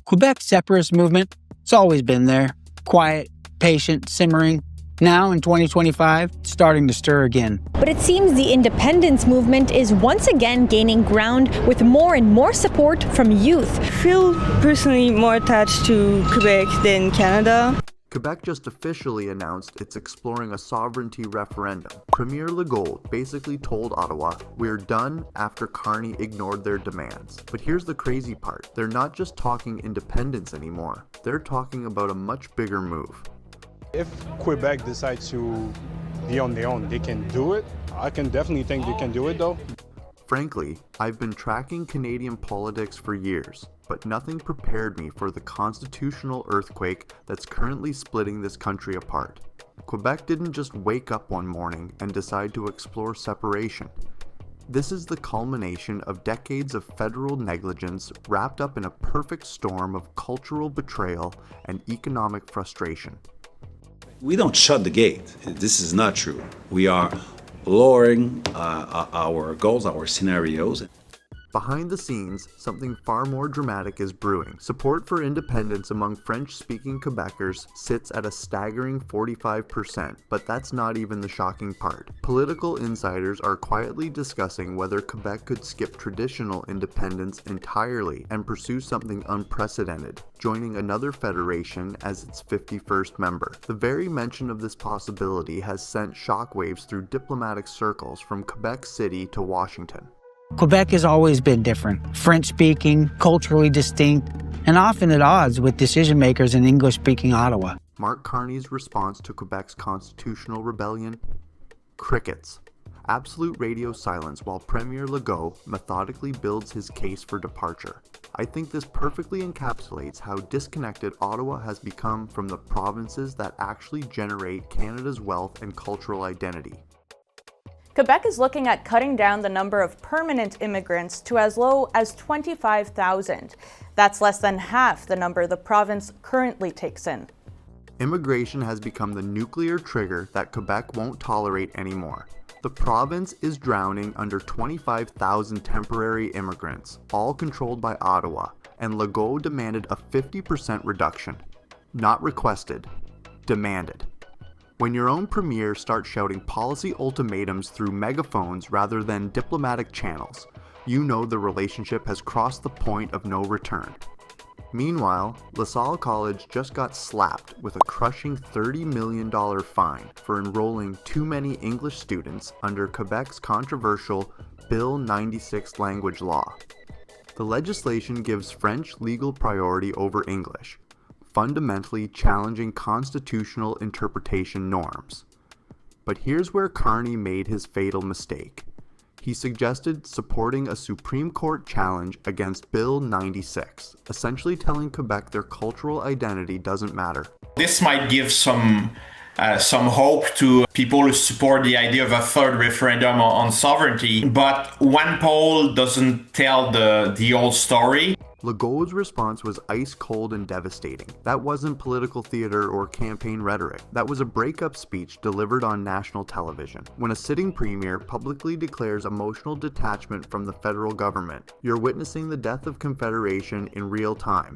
Quebec's separatist movement, it's always been there. Quiet, patient, simmering. Now, in 2025, it's starting to stir again. But it seems the independence movement is once again gaining ground with more and more support from youth. I feel personally more attached to Quebec than Canada. Quebec just officially announced it's exploring a sovereignty referendum. Premier Legault basically told Ottawa, "We're done," after Carney ignored their demands. But here's the crazy part. They're not just talking independence anymore. They're talking about a much bigger move. If Quebec decides to be on their own, they can do it. I can definitely think they can do it though. Frankly, I've been tracking Canadian politics for years, but nothing prepared me for the constitutional earthquake that's currently splitting this country apart. Quebec didn't just wake up one morning and decide to explore separation. This is the culmination of decades of federal negligence wrapped up in a perfect storm of cultural betrayal and economic frustration. We don't shut the gate. This is not true. We are lowering our goals, our scenarios. Behind the scenes, something far more dramatic is brewing. Support for independence among French-speaking Quebecers sits at a staggering 45%, but that's not even the shocking part. Political insiders are quietly discussing whether Quebec could skip traditional independence entirely and pursue something unprecedented, joining another federation as its 51st member. The very mention of this possibility has sent shockwaves through diplomatic circles from Quebec City to Washington. Quebec has always been different, French-speaking, culturally distinct, and often at odds with decision-makers in English-speaking Ottawa. Mark Carney's response to Quebec's constitutional rebellion? Crickets. Absolute radio silence while Premier Legault methodically builds his case for departure. I think this perfectly encapsulates how disconnected Ottawa has become from the provinces that actually generate Canada's wealth and cultural identity. Quebec is looking at cutting down the number of permanent immigrants to as low as 25,000. That's less than half the number the province currently takes in. Immigration has become the nuclear trigger that Quebec won't tolerate anymore. The province is drowning under 25,000 temporary immigrants, all controlled by Ottawa, and Legault demanded a 50% reduction. Not requested, demanded. When your own premier starts shouting policy ultimatums through megaphones rather than diplomatic channels, you know the relationship has crossed the point of no return. Meanwhile, LaSalle College just got slapped with a crushing $30 million fine for enrolling too many English students under Quebec's controversial Bill 96 language law. The legislation gives French legal priority over English, fundamentally challenging constitutional interpretation norms. But here's where Carney made his fatal mistake. He suggested supporting a Supreme Court challenge against Bill 96, essentially telling Quebec their cultural identity doesn't matter. This might give some hope to people who support the idea of a third referendum on sovereignty, but one poll doesn't tell the whole story. Legault's response was ice cold and devastating. That wasn't political theater or campaign rhetoric. That was a breakup speech delivered on national television. When a sitting premier publicly declares emotional detachment from the federal government, you're witnessing the death of Confederation in real time.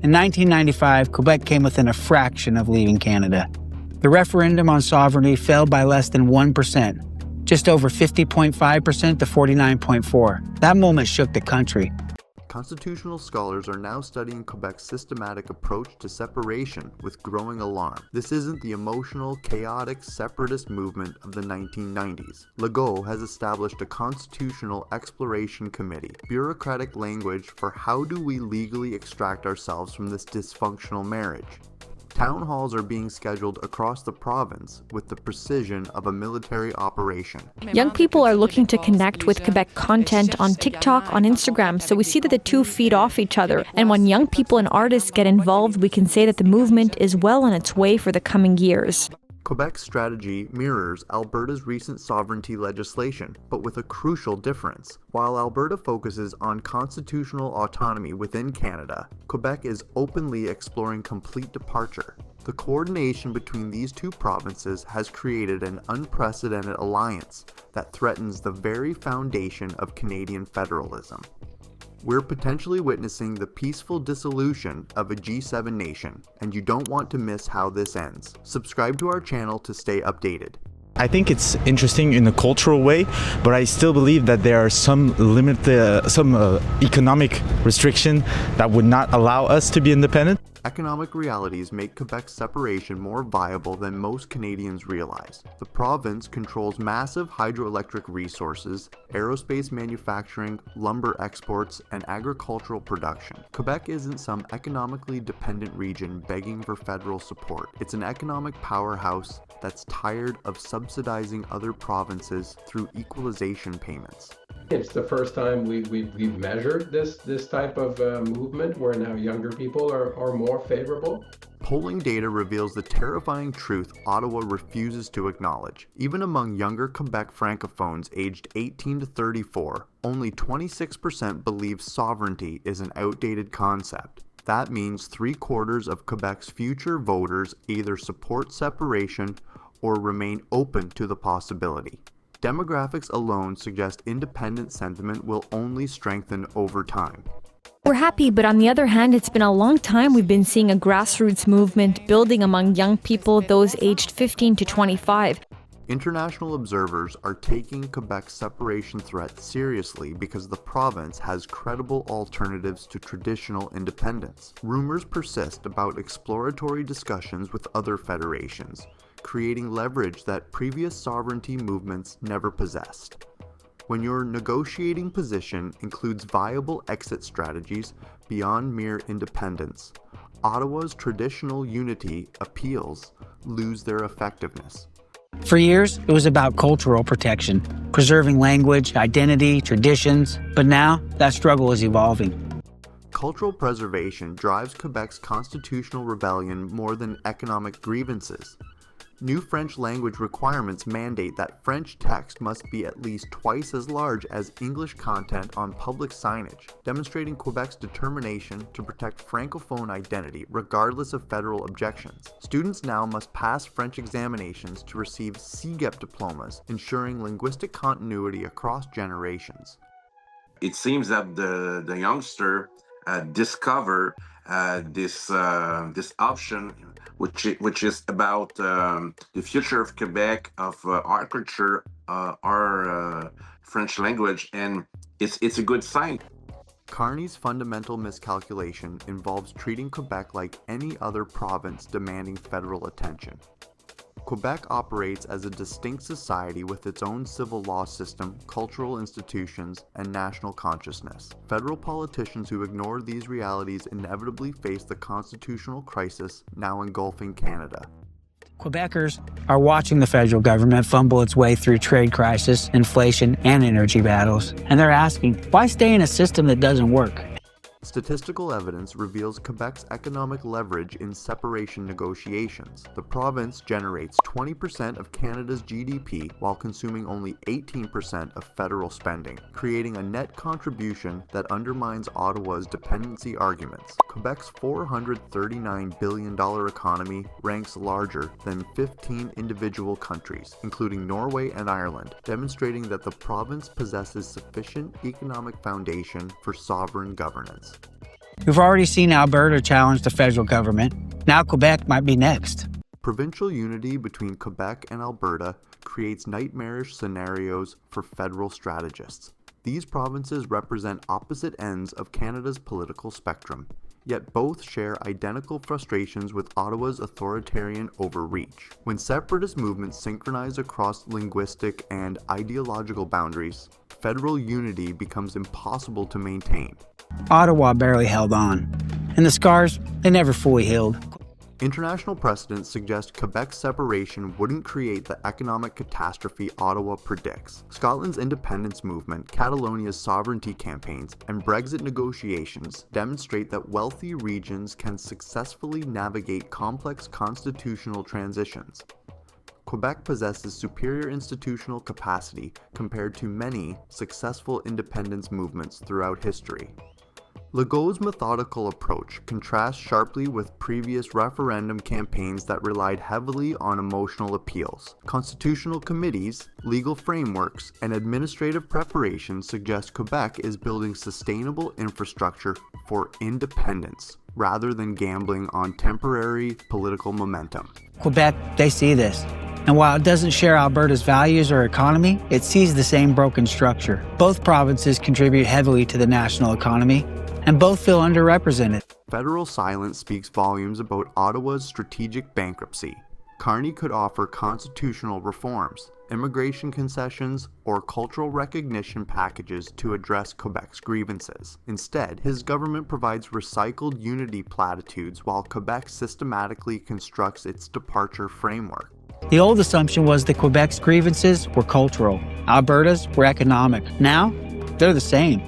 In 1995, Quebec came within a fraction of leaving Canada. The referendum on sovereignty fell by less than 1%, just over 50.5% to 49.4%. That moment shook the country. Constitutional scholars are now studying Quebec's systematic approach to separation with growing alarm. This isn't the emotional, chaotic, separatist movement of the 1990s. Legault has established a constitutional exploration committee, bureaucratic language for how do we legally extract ourselves from this dysfunctional marriage. Town halls are being scheduled across the province with the precision of a military operation. Young people are looking to connect with Quebec content on TikTok, on Instagram, so we see that the two feed off each other. And when young people and artists get involved, we can say that the movement is well on its way for the coming years. Quebec's strategy mirrors Alberta's recent sovereignty legislation, but with a crucial difference. While Alberta focuses on constitutional autonomy within Canada, Quebec is openly exploring complete departure. The coordination between these two provinces has created an unprecedented alliance that threatens the very foundation of Canadian federalism. We're potentially witnessing the peaceful dissolution of a G7 nation, and you don't want to miss how this ends. Subscribe to our channel to stay updated. I think it's interesting in a cultural way, but I still believe that there are some economic restriction that would not allow us to be independent. Economic realities make Quebec's separation more viable than most Canadians realize. The province controls massive hydroelectric resources, aerospace manufacturing, lumber exports, and agricultural production. Quebec isn't some economically dependent region begging for federal support. It's an economic powerhouse that's tired of subsidizing other provinces through equalization payments. It's the first time we've measured this type of movement where now younger people are more favorable. Polling data reveals the terrifying truth Ottawa refuses to acknowledge. Even among younger Quebec francophones aged 18 to 34, only 26% believe sovereignty is an outdated concept. That means 3/4 of Quebec's future voters either support separation or remain open to the possibility. Demographics alone suggest independent sentiment will only strengthen over time. We're happy, but on the other hand, it's been a long time we've been seeing a grassroots movement building among young people, those aged 15 to 25. International observers are taking Quebec's separation threat seriously because the province has credible alternatives to traditional independence. Rumors persist about exploratory discussions with other federations, creating leverage that previous sovereignty movements never possessed. When your negotiating position includes viable exit strategies beyond mere independence, Ottawa's traditional unity appeals lose their effectiveness. For years, it was about cultural protection, preserving language, identity, traditions, but now that struggle is evolving. Cultural preservation drives Quebec's constitutional rebellion more than economic grievances. New French language requirements mandate that French text must be at least twice as large as English content on public signage, demonstrating Quebec's determination to protect Francophone identity regardless of federal objections. Students now must pass French examinations to receive CGEP diplomas, ensuring linguistic continuity across generations. It seems that the youngster discover this option, which is about the future of Quebec, of architecture, our French language, and it's a good sign. Carney's fundamental miscalculation involves treating Quebec like any other province demanding federal attention. Quebec operates as a distinct society with its own civil law system, cultural institutions, and national consciousness. Federal politicians who ignore these realities inevitably face the constitutional crisis now engulfing Canada. Quebecers are watching the federal government fumble its way through trade crisis, inflation, and energy battles, and they're asking, why stay in a system that doesn't work? Statistical evidence reveals Quebec's economic leverage in separation negotiations. The province generates 20% of Canada's GDP while consuming only 18% of federal spending, creating a net contribution that undermines Ottawa's dependency arguments. Quebec's $439 billion economy ranks larger than 15 individual countries, including Norway and Ireland, demonstrating that the province possesses sufficient economic foundation for sovereign governance. We've already seen Alberta challenge the federal government. Now Quebec might be next. Provincial unity between Quebec and Alberta creates nightmarish scenarios for federal strategists. These provinces represent opposite ends of Canada's political spectrum, yet both share identical frustrations with Ottawa's authoritarian overreach. When separatist movements synchronize across linguistic and ideological boundaries, federal unity becomes impossible to maintain. Ottawa barely held on, and the scars, they never fully healed. International precedents suggest Quebec's separation wouldn't create the economic catastrophe Ottawa predicts. Scotland's independence movement, Catalonia's sovereignty campaigns, and Brexit negotiations demonstrate that wealthy regions can successfully navigate complex constitutional transitions. Quebec possesses superior institutional capacity compared to many successful independence movements throughout history. Legault's methodical approach contrasts sharply with previous referendum campaigns that relied heavily on emotional appeals. Constitutional committees, legal frameworks, and administrative preparation suggest Quebec is building sustainable infrastructure for independence, rather than gambling on temporary political momentum. Quebec, they see this. And while it doesn't share Alberta's values or economy, it sees the same broken structure. Both provinces contribute heavily to the national economy, and both feel underrepresented. Federal silence speaks volumes about Ottawa's strategic bankruptcy. Carney could offer constitutional reforms, immigration concessions, or cultural recognition packages to address Quebec's grievances. Instead, his government provides recycled unity platitudes while Quebec systematically constructs its departure framework. The old assumption was that Quebec's grievances were cultural, Alberta's were economic. Now, they're the same.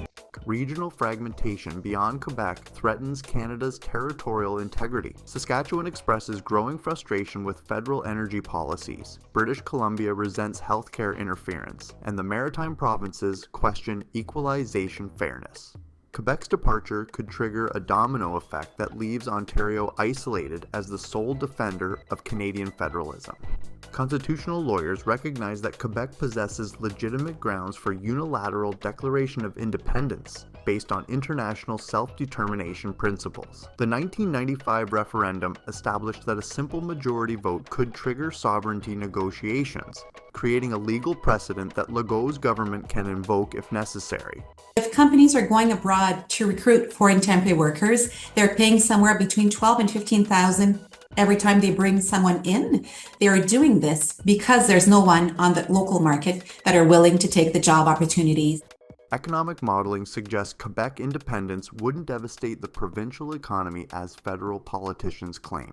Regional fragmentation beyond Quebec threatens Canada's territorial integrity. Saskatchewan expresses growing frustration with federal energy policies. British Columbia resents healthcare interference, and the maritime provinces question equalization fairness. Quebec's departure could trigger a domino effect that leaves Ontario isolated as the sole defender of Canadian federalism. Constitutional lawyers recognize that Quebec possesses legitimate grounds for unilateral declaration of independence based on international self-determination principles. The 1995 referendum established that a simple majority vote could trigger sovereignty negotiations, creating a legal precedent that Legault's government can invoke if necessary. If companies are going abroad to recruit foreign temporary workers, they're paying somewhere between $12,000 and $15,000 every time they bring someone in. They are doing this because there's no one on the local market that are willing to take the job opportunities. Economic modeling suggests Quebec independence wouldn't devastate the provincial economy as federal politicians claim.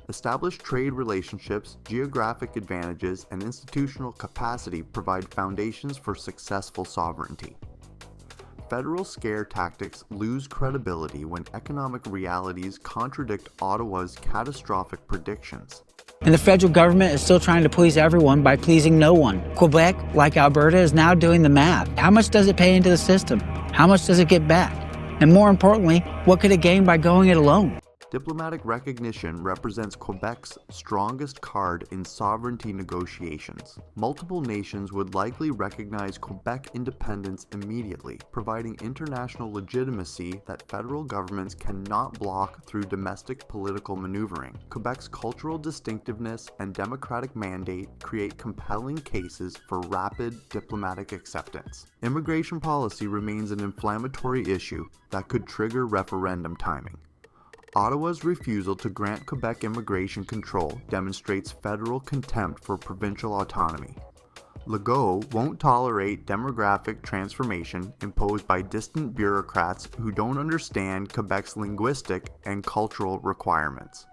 Established trade relationships, geographic advantages, and institutional capacity provide foundations for successful sovereignty. Federal scare tactics lose credibility when economic realities contradict Ottawa's catastrophic predictions. And the federal government is still trying to please everyone by pleasing no one. Quebec, like Alberta, is now doing the math. How much does it pay into the system? How much does it get back? And more importantly, what could it gain by going it alone? Diplomatic recognition represents Quebec's strongest card in sovereignty negotiations. Multiple nations would likely recognize Quebec independence immediately, providing international legitimacy that federal governments cannot block through domestic political maneuvering. Quebec's cultural distinctiveness and democratic mandate create compelling cases for rapid diplomatic acceptance. Immigration policy remains an inflammatory issue that could trigger referendum timing. Ottawa's refusal to grant Quebec immigration control demonstrates federal contempt for provincial autonomy. Legault won't tolerate demographic transformation imposed by distant bureaucrats who don't understand Quebec's linguistic and cultural requirements.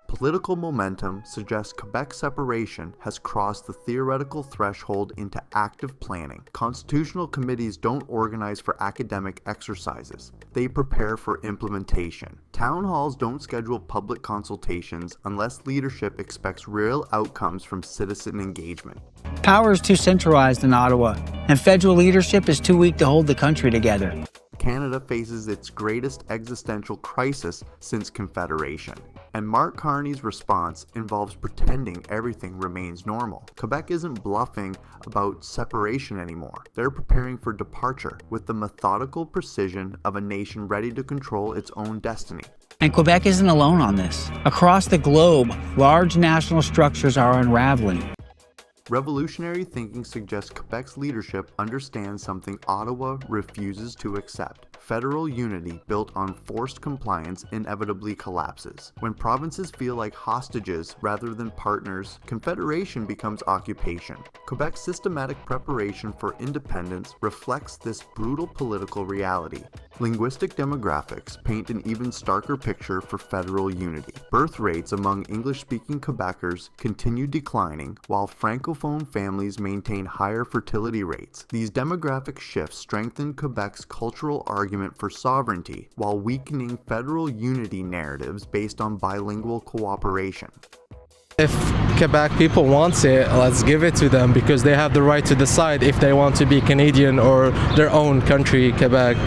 Political momentum suggests Quebec separation has crossed the theoretical threshold into active planning. Constitutional committees don't organize for academic exercises. They prepare for implementation. Town halls don't schedule public consultations unless leadership expects real outcomes from citizen engagement. Power is too centralized in Ottawa, and federal leadership is too weak to hold the country together. Canada faces its greatest existential crisis since Confederation, and Mark Carney's response involves pretending everything remains normal. Quebec isn't bluffing about separation anymore. They're preparing for departure with the methodical precision of a nation ready to control its own destiny. And Quebec isn't alone on this. Across the globe, large national structures are unraveling. Revolutionary thinking suggests Quebec's leadership understands something Ottawa refuses to accept. Federal unity built on forced compliance inevitably collapses. When provinces feel like hostages rather than partners, confederation becomes occupation. Quebec's systematic preparation for independence reflects this brutal political reality. Linguistic demographics paint an even starker picture for federal unity. Birth rates among English-speaking Quebecers continue declining, while Francophone families maintain higher fertility rates. These demographic shifts strengthen Quebec's cultural argument for sovereignty, while weakening federal unity narratives based on bilingual cooperation. If Quebec people wants it, let's give it to them, because they have the right to decide if they want to be Canadian or their own country, Quebec.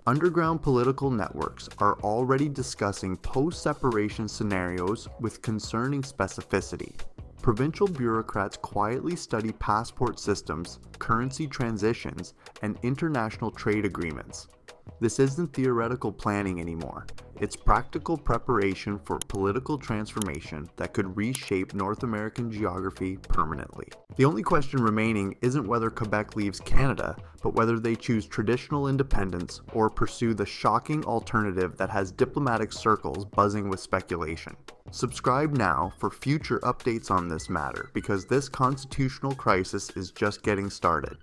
Underground political networks are already discussing post-separation scenarios with concerning specificity. Provincial bureaucrats quietly study passport systems, currency transitions, and international trade agreements. This isn't theoretical planning anymore. It's practical preparation for political transformation that could reshape North American geography permanently. The only question remaining isn't whether Quebec leaves Canada, but whether they choose traditional independence or pursue the shocking alternative that has diplomatic circles buzzing with speculation. Subscribe now for future updates on this matter, because this constitutional crisis is just getting started.